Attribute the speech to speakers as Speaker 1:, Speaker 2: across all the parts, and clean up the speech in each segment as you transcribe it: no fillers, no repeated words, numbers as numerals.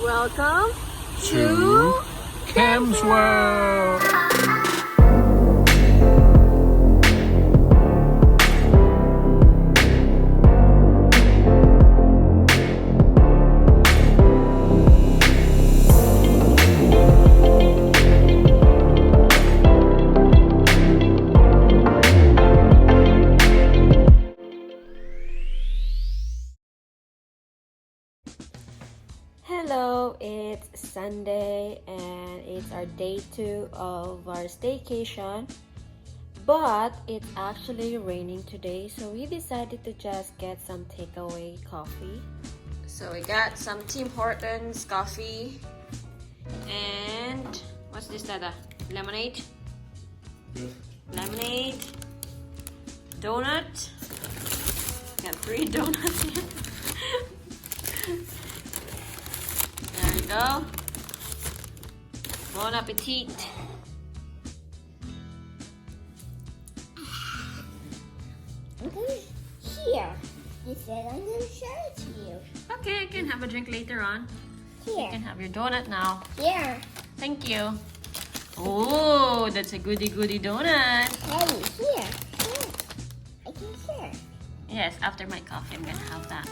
Speaker 1: Welcome
Speaker 2: to Cam's World.
Speaker 1: Hello, it's Sunday and it's our day 2 of our staycation, but it's actually raining today, so we decided to just get some takeaway coffee. So we got some Tim Hortons coffee and what's this, Dada? Lemonade?
Speaker 2: Yeah.
Speaker 1: Lemonade, donut. Got 3 donuts here. There we go. Bon appetit.
Speaker 3: I'm gonna here. You said I'm gonna show it to you.
Speaker 1: Okay, I can have a drink later on. You
Speaker 3: Here.
Speaker 1: can have your donut now.
Speaker 3: Here.
Speaker 1: Thank you. Oh, that's a goody donut.
Speaker 3: Hey, here. Here. I can share.
Speaker 1: Yes, after my coffee, I'm gonna have that.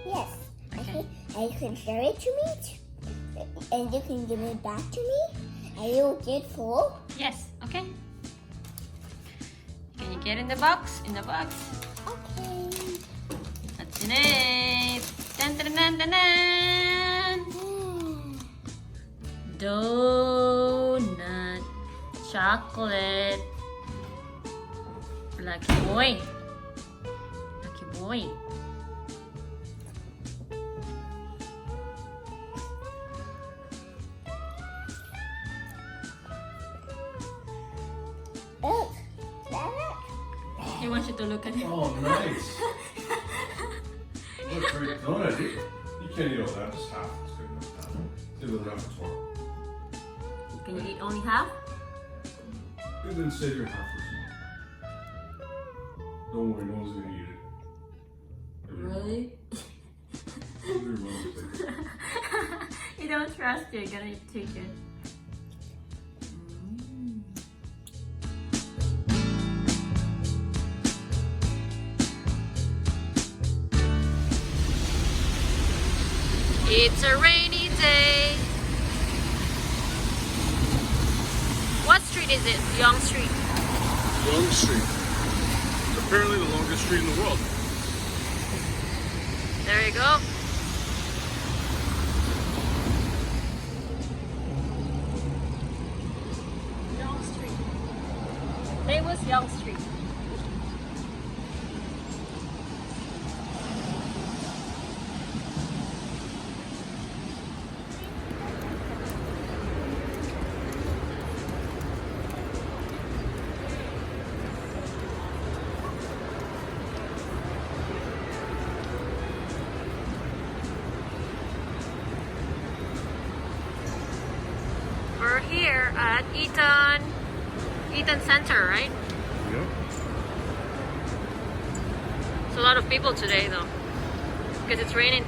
Speaker 3: Yes.
Speaker 1: Okay.
Speaker 3: And you can share it to me. And you can give it back to me. And you'll get full.
Speaker 1: Yes, okay. Can you get in the box? In the box.
Speaker 3: Okay.
Speaker 1: What's in it? Dun, dun, dun, dun, dun. Donut. Chocolate. Lucky boy. Lucky boy.
Speaker 3: Look. Look.
Speaker 1: He wants you to look at it.
Speaker 2: Oh, nice. What a great donut. You can't eat all that, just half. It's good enough. Save the half for tomorrow.
Speaker 1: Can you eat only half?
Speaker 2: And then save your half for tomorrow. Don't worry, no one's gonna eat it.
Speaker 1: Really?
Speaker 2: Everyone's like,
Speaker 1: You don't trust you. You're gonna take it. It's a rainy day. What street is it? Yonge Street.
Speaker 2: Young Street. It's apparently the longest street in the world.
Speaker 1: There you go. Yonge Street. Famous Yonge Street. We're here at Eaton Center, right?
Speaker 2: Yep.
Speaker 1: It's a lot of people today though, because it's raining.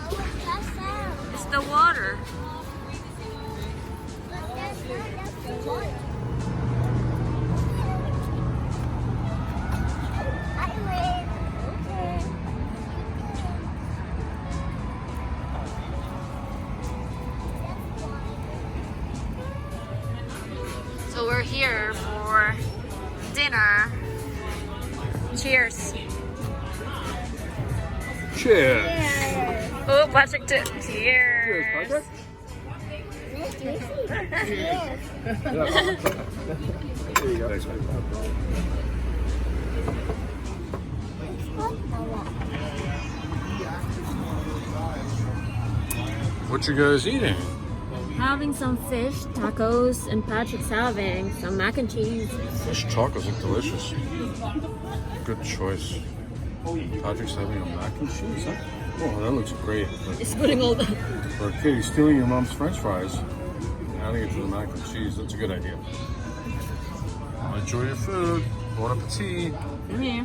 Speaker 3: What's that sound?
Speaker 1: It's the water.
Speaker 3: That's the water. I win. Okay.
Speaker 1: So we're here for dinner. Cheers.
Speaker 2: Cheers.
Speaker 1: Oh, Patrick too. Cheers.
Speaker 2: Patrick.
Speaker 3: Yes.
Speaker 2: There you go. Thanks, man. What you guys eating?
Speaker 1: Having some fish tacos, and Patrick's having some mac and cheese.
Speaker 2: Fish tacos look delicious. Good choice. Patrick's having a mac and cheese, huh? Oh, that looks great.
Speaker 1: He's putting all the...
Speaker 2: For a kid, he's stealing your mom's french fries and adding it to the mac and cheese. That's a good idea. Enjoy your food. Bon appetit.
Speaker 1: Come here.